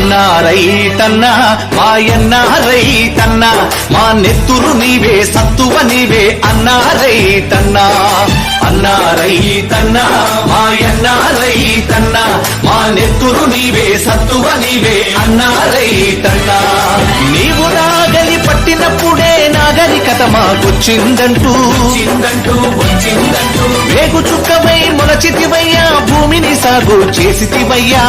అన్నా రైతన్నా మాయన్నా రైతన్నా మా నెత్తురు నీవే సత్తువ నీవే అన్నా రైతన్నా అన్నా రైతన్నా మాయన్నా రైతన్నా మా నెత్తురు నీవే సత్తువ నీవే అన్నా రైతన్నా నీవు నాగలి పట్టినప్పుడే నాగరికత మాకొచ్చిందంటూ వేగు చుక్కవై మొలచితివయ్యా భూమిని సాగు చేసితివయ్యా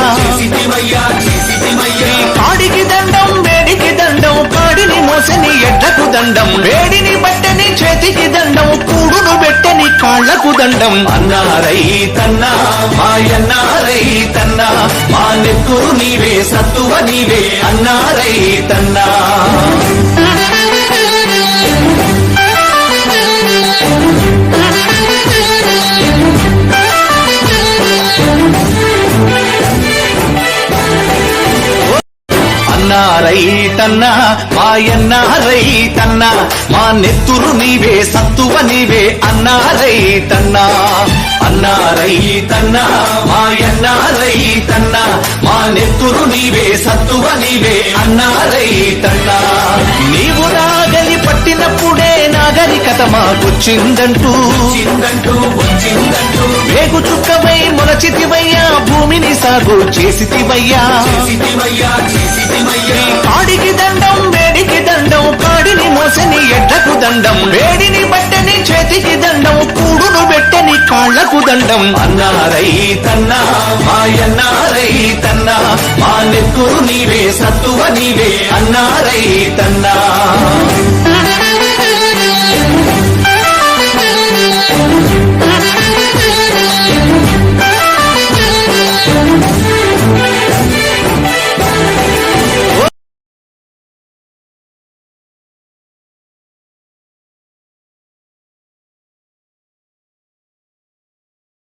కాడికి దండం వేడికి దండం కాడిని మోసని ఎడ్లకు దండం వేడిని బట్టని చేతికి దండం కూడును పెట్టని కాళ్లకు దండం అన్నా రైతన్నా మాయన్నా రైతన్నా మా నెత్తురు నీవే సత్తువ నీవే అన్నా రైతన్నా అన్నా రైతన్నా మాయన్నా రైతన్నా మా నెత్తురు నీవే సత్తువ నీవే అన్నా రైతన్నా అన్నా రైతన్నా మాయన్నా రైతన్నా మా నెత్తురు నీవే సత్తువ నీవే అన్నా రైతన్నా నీవు నాగలి పట్టినప్పుడే నాగరికత మాకొచ్చిందంటూ వేగు చుక్కవై మొలచితివయ్యా భూమిని సాగు చేసితివయ్యా కాడికి దండం వేడికి దండం కాడిని మోసని ఎడ్లకు దండం వేడిని బట్టని చేతికి దండం కూడును పెట్టని కాళ్లకు దండం అన్నా రైతన్నా మాయన్నా రైతన్నా మా నెత్తురు నీవే సత్తువ నీవే అన్నా రైతన్నా